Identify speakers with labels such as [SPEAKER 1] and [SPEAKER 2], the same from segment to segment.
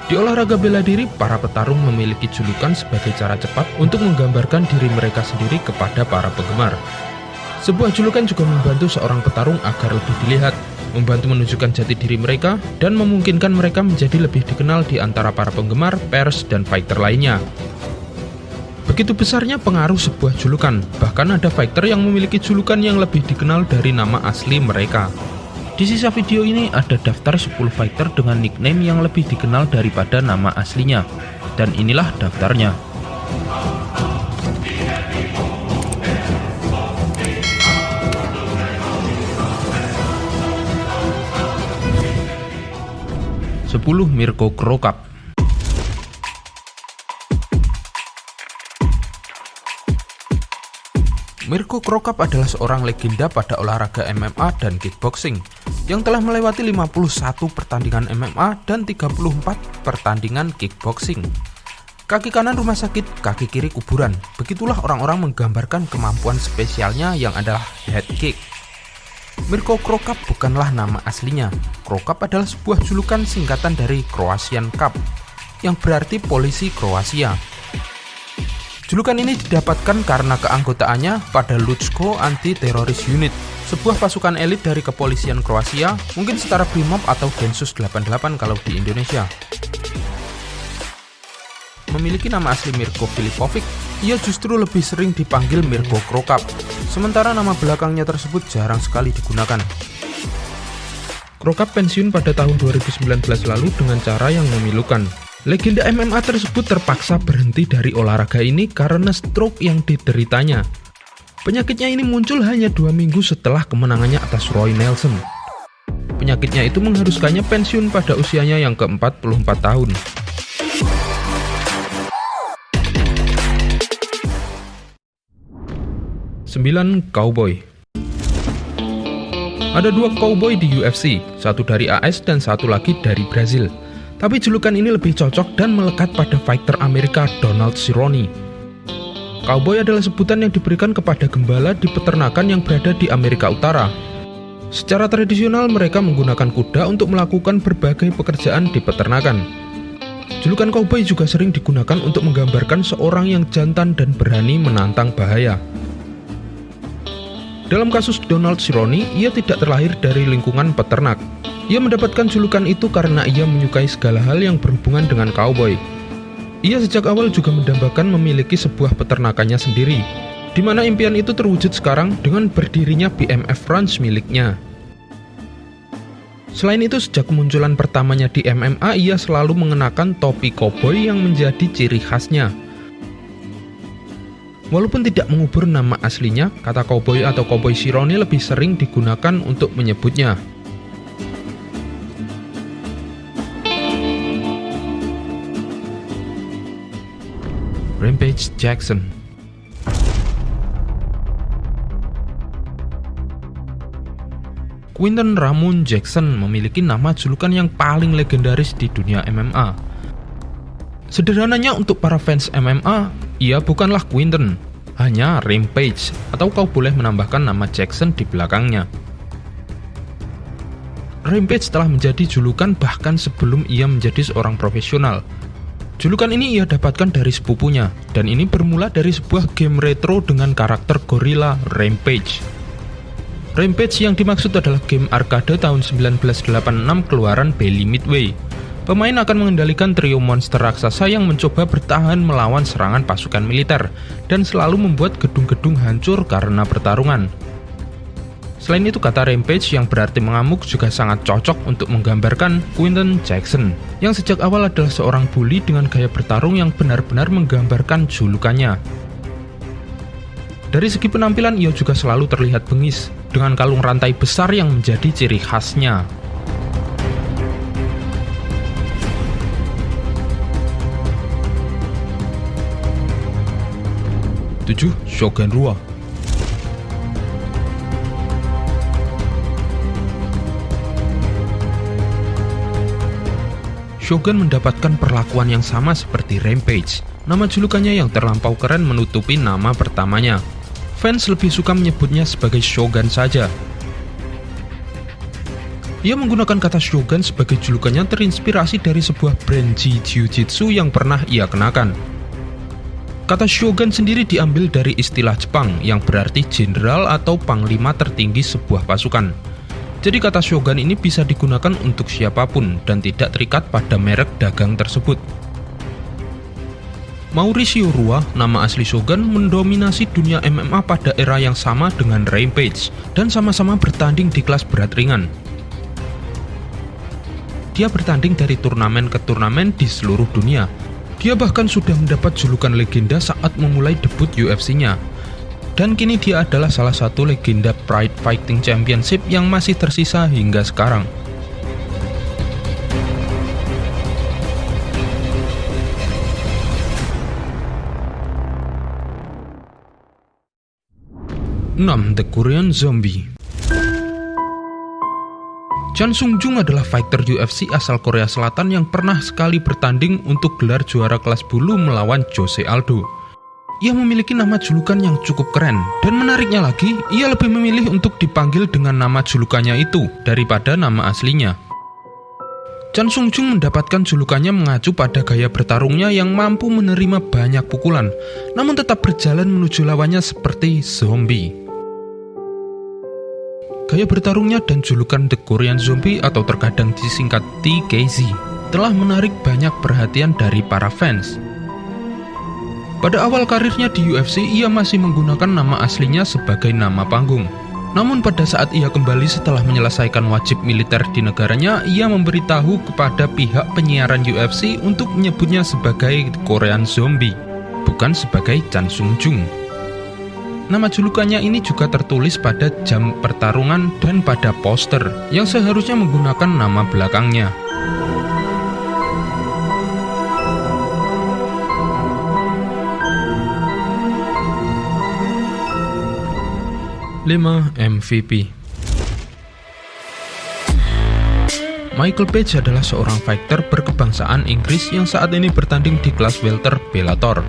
[SPEAKER 1] Di olahraga bela diri, para petarung memiliki julukan sebagai cara cepat untuk menggambarkan diri mereka sendiri kepada para penggemar. Sebuah julukan juga membantu seorang petarung agar lebih dilihat, membantu menunjukkan jati diri mereka, dan memungkinkan mereka menjadi lebih dikenal di antara para penggemar, pers, dan fighter lainnya. Begitu besarnya pengaruh sebuah julukan, bahkan ada fighter yang memiliki julukan yang lebih dikenal dari nama asli mereka. Di sisa video ini ada daftar 10 fighter dengan nickname yang lebih dikenal daripada nama aslinya. Dan inilah daftarnya. Mirko Cro Cop. Mirko Cro Cop adalah seorang legenda pada olahraga MMA dan kickboxing yang telah melewati 51 pertandingan MMA dan 34 pertandingan kickboxing. Kaki kanan rumah sakit, kaki kiri kuburan. Begitulah orang-orang menggambarkan kemampuan spesialnya yang adalah head kick. Mirko Cro Cop bukanlah nama aslinya. Cro Cop adalah sebuah julukan singkatan dari Croatian Cop, yang berarti polisi Kroasia. Julukan ini didapatkan karena keanggotaannya pada Lutsko Anti-Terrorist Unit, sebuah pasukan elit dari kepolisian Kroasia, mungkin setara Brimob atau Densus 88 kalau di Indonesia. Memiliki nama asli Mirko Filipovic, ia justru lebih sering dipanggil Mirko Cro Cop, sementara nama belakangnya tersebut jarang sekali digunakan. Cro Cop pensiun pada tahun 2019 lalu dengan cara yang memilukan. Legenda MMA tersebut terpaksa berhenti dari olahraga ini karena stroke yang dideritanya. Penyakitnya ini muncul hanya 2 minggu setelah kemenangannya atas Roy Nelson. Penyakitnya itu mengharuskannya pensiun pada usianya yang ke-44 tahun. Cowboy. Ada 2 cowboy di UFC, satu dari AS dan satu lagi dari Brazil. Tapi julukan ini lebih cocok dan melekat pada fighter Amerika Donald Cerrone. Cowboy adalah sebutan yang diberikan kepada gembala di peternakan yang berada di Amerika Utara. Secara tradisional mereka menggunakan kuda untuk melakukan berbagai pekerjaan di peternakan. Julukan cowboy juga sering digunakan untuk menggambarkan seorang yang jantan dan berani menantang bahaya. Dalam kasus Donald Cerrone, ia tidak terlahir dari lingkungan peternak. Ia mendapatkan julukan itu karena ia menyukai segala hal yang berhubungan dengan cowboy. Ia sejak awal juga mendambakan memiliki sebuah peternakannya sendiri, di mana impian itu terwujud sekarang dengan berdirinya BMF Ranch miliknya. Selain itu, sejak kemunculan pertamanya di MMA, ia selalu mengenakan topi cowboy yang menjadi ciri khasnya. Walaupun tidak mengubur nama aslinya, kata cowboy atau cowboy Cerrone lebih sering digunakan untuk menyebutnya. Rampage Jackson. Quinton Ramon Jackson memiliki nama julukan yang paling legendaris di dunia MMA. Sederhananya untuk para fans MMA, ia bukanlah Quinton, hanya Rampage, atau kau boleh menambahkan nama Jackson di belakangnya. Rampage telah menjadi julukan bahkan sebelum ia menjadi seorang profesional. Julukan ini ia dapatkan dari sepupunya, dan ini bermula dari sebuah game retro dengan karakter gorila Rampage. Rampage yang dimaksud adalah game arcade tahun 1986 keluaran Bally Midway. Pemain akan mengendalikan trio monster raksasa yang mencoba bertahan melawan serangan pasukan militer dan selalu membuat gedung-gedung hancur karena pertarungan. Selain itu, kata Rampage yang berarti mengamuk juga sangat cocok untuk menggambarkan Quinton Jackson, yang sejak awal adalah seorang bully dengan gaya bertarung yang benar-benar menggambarkan julukannya. Dari segi penampilan, ia juga selalu terlihat bengis, dengan kalung rantai besar yang menjadi ciri khasnya. 7. Shogun Rua. Shogun mendapatkan perlakuan yang sama seperti Rampage. Nama julukannya yang terlampau keren menutupi nama pertamanya. Fans lebih suka menyebutnya sebagai Shogun saja. Ia menggunakan kata Shogun sebagai julukannya terinspirasi dari sebuah brand Jiu-Jitsu yang pernah ia kenakan. Kata Shogun sendiri diambil dari istilah Jepang yang berarti jenderal atau panglima tertinggi sebuah pasukan. Jadi kata Shogun ini bisa digunakan untuk siapapun dan tidak terikat pada merek dagang tersebut. Mauricio Rua, nama asli Shogun, mendominasi dunia MMA pada era yang sama dengan Rampage dan sama-sama bertanding di kelas berat ringan. Dia bertanding dari turnamen ke turnamen di seluruh dunia. Dia bahkan sudah mendapat julukan legenda saat memulai debut UFC-nya. Dan kini dia adalah salah satu legenda Pride Fighting Championship yang masih tersisa hingga sekarang. The Korean Zombie. Chan Sung Jung adalah fighter UFC asal Korea Selatan yang pernah sekali bertanding untuk gelar juara kelas bulu melawan Jose Aldo. Ia memiliki nama julukan yang cukup keren, dan menariknya lagi, ia lebih memilih untuk dipanggil dengan nama julukannya itu daripada nama aslinya. Chan Sung Jung mendapatkan julukannya mengacu pada gaya bertarungnya yang mampu menerima banyak pukulan, namun tetap berjalan menuju lawannya seperti zombie. Gaya bertarungnya dan julukan The Korean Zombie atau terkadang disingkat TKZ telah menarik banyak perhatian dari para fans. Pada awal karirnya di UFC, ia masih menggunakan nama aslinya sebagai nama panggung. Namun pada saat ia kembali setelah menyelesaikan wajib militer di negaranya, ia memberitahu kepada pihak penyiaran UFC untuk menyebutnya sebagai Korean Zombie, bukan sebagai Chan Sung Jung. Nama julukannya ini juga tertulis pada jam pertarungan dan pada poster yang seharusnya menggunakan nama belakangnya. 5. MVP. Michael Page adalah seorang fighter berkebangsaan Inggris yang saat ini bertanding di kelas welter Bellator.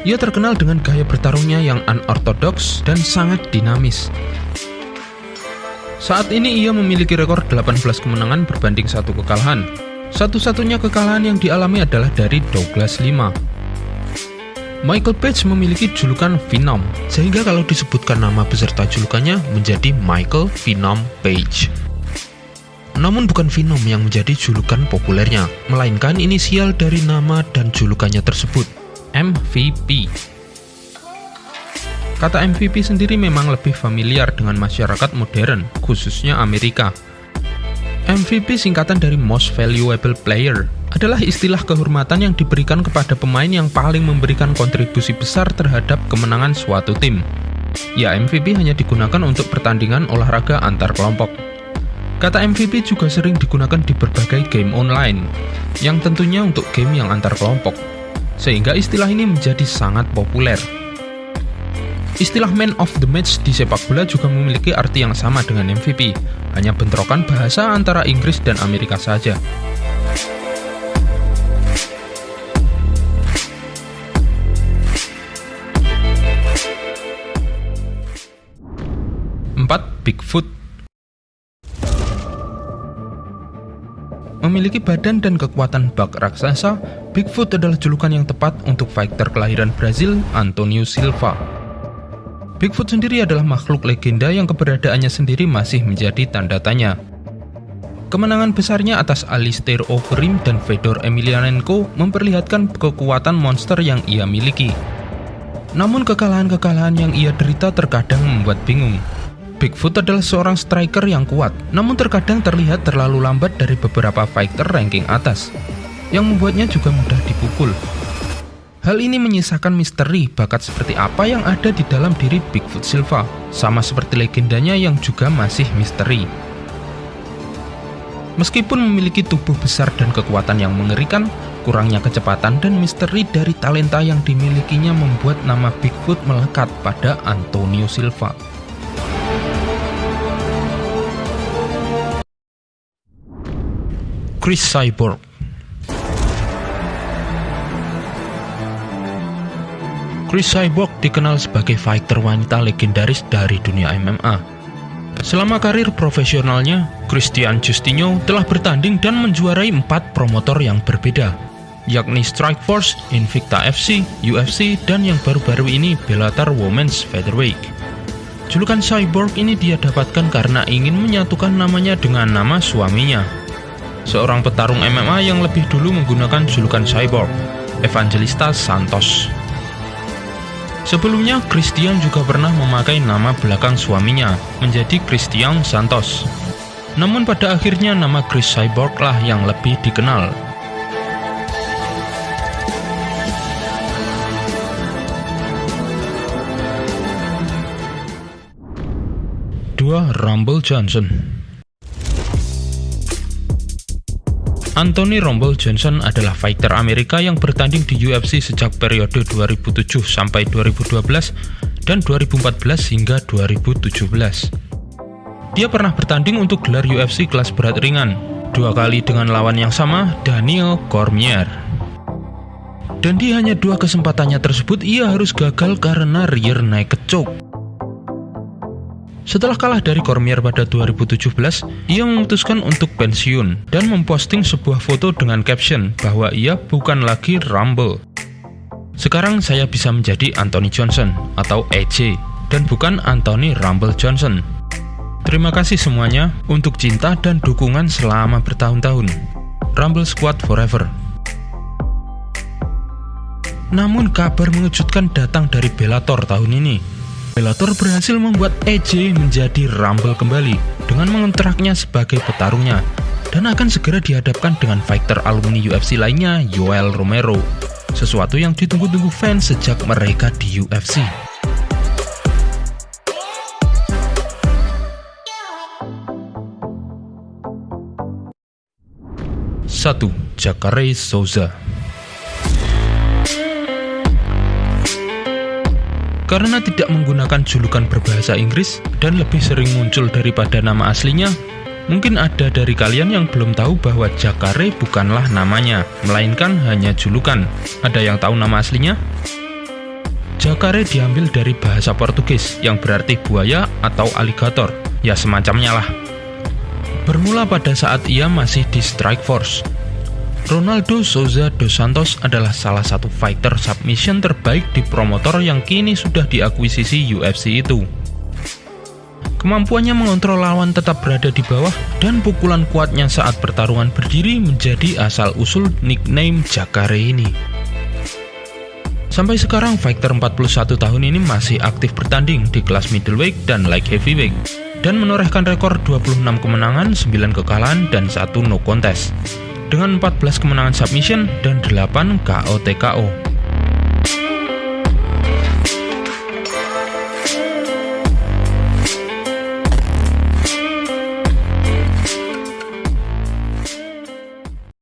[SPEAKER 1] Ia terkenal dengan gaya bertarungnya yang unorthodox dan sangat dinamis. Saat ini ia memiliki rekor 18 kemenangan berbanding 1 kekalahan. Satu-satunya kekalahan yang dialami adalah dari Douglas Lima. Michael Page memiliki julukan Phenom, sehingga kalau disebutkan nama beserta julukannya menjadi Michael Phenom Page. Namun bukan Phenom yang menjadi julukan populernya, melainkan inisial dari nama dan julukannya tersebut, MVP. Kata MVP sendiri memang lebih familiar dengan masyarakat modern, khususnya Amerika. MVP singkatan dari Most Valuable Player adalah istilah kehormatan yang diberikan kepada pemain yang paling memberikan kontribusi besar terhadap kemenangan suatu tim. Ya, MVP hanya digunakan untuk pertandingan olahraga antar kelompok. Kata MVP juga sering digunakan di berbagai game online, yang tentunya untuk game yang antar kelompok, sehingga istilah ini menjadi sangat populer. Istilah Man of the Match di sepak bola juga memiliki arti yang sama dengan MVP, hanya bentrokan bahasa antara Inggris dan Amerika saja. Bigfoot. Memiliki badan dan kekuatan bak raksasa, Bigfoot adalah julukan yang tepat untuk fighter kelahiran Brazil, Antonio Silva. Bigfoot sendiri adalah makhluk legenda yang keberadaannya sendiri masih menjadi tanda tanya. Kemenangan besarnya atas Alistair Overeem dan Fedor Emelianenko memperlihatkan kekuatan monster yang ia miliki. Namun kekalahan-kekalahan yang ia derita terkadang membuat bingung. Bigfoot adalah seorang striker yang kuat, namun terkadang terlihat terlalu lambat dari beberapa fighter ranking atas, yang membuatnya juga mudah dipukul. Hal ini menyisakan misteri bakat seperti apa yang ada di dalam diri Bigfoot Silva, sama seperti legendanya yang juga masih misteri. Meskipun memiliki tubuh besar dan kekuatan yang mengerikan, kurangnya kecepatan dan misteri dari talenta yang dimilikinya membuat nama Bigfoot melekat pada Antonio Silva. Cris Cyborg. Cris Cyborg dikenal sebagai fighter wanita legendaris dari dunia MMA. Selama karir profesionalnya, Christian Justinho telah bertanding dan menjuarai 4 promotor yang berbeda, yakni Strikeforce, Invicta FC, UFC, dan yang baru-baru ini Bellator Women's Featherweight. Julukan Cyborg ini dia dapatkan karena ingin menyatukan namanya dengan nama suaminya, seorang petarung MMA yang lebih dulu menggunakan julukan Cyborg, Evangelista Santos. Sebelumnya, Christian juga pernah memakai nama belakang suaminya menjadi Christian Santos. Namun pada akhirnya nama Chris Cyborg lah yang lebih dikenal. Dua, Rumble Johnson. Anthony Rumble Johnson adalah fighter Amerika yang bertanding di UFC sejak periode 2007 sampai 2012 dan 2014 hingga 2017. Dia pernah bertanding untuk gelar UFC kelas berat ringan, 2 kali dengan lawan yang sama, Daniel Cormier. Dan di hanya 2 kesempatannya tersebut ia harus gagal karena rear naked choke. Setelah kalah dari Cormier pada 2017, ia memutuskan untuk pensiun dan memposting sebuah foto dengan caption bahwa ia bukan lagi Rumble. Sekarang saya bisa menjadi Anthony Johnson atau AJ dan bukan Anthony Rumble Johnson. Terima kasih semuanya untuk cinta dan dukungan selama bertahun-tahun. Rumble Squad Forever. Namun kabar mengejutkan datang dari Bellator tahun ini. Bellator berhasil membuat AJ menjadi Rumble kembali dengan mengontraknya sebagai petarungnya dan akan segera dihadapkan dengan fighter alumni UFC lainnya, Yoel Romero. Sesuatu yang ditunggu-tunggu fans sejak mereka di UFC. Satu, Jacare Souza. Karena tidak menggunakan julukan berbahasa Inggris dan lebih sering muncul daripada nama aslinya, mungkin ada dari kalian yang belum tahu bahwa Jacare bukanlah namanya, melainkan hanya julukan. Ada yang tahu nama aslinya? Jacare diambil dari bahasa Portugis yang berarti buaya atau aligator, ya semacamnya lah. Bermula pada saat ia masih di Strikeforce. Ronaldo Souza dos Santos adalah salah satu fighter submission terbaik di promotor yang kini sudah diakuisisi UFC itu. Kemampuannya mengontrol lawan tetap berada di bawah dan pukulan kuatnya saat pertarungan berdiri menjadi asal-usul nickname Jacare ini. Sampai sekarang fighter 41 tahun ini masih aktif bertanding di kelas middleweight dan light heavyweight dan menorehkan rekor 26 kemenangan, 9 kekalahan, dan 1 no contest dengan 14 kemenangan submission dan 8 KO TKO.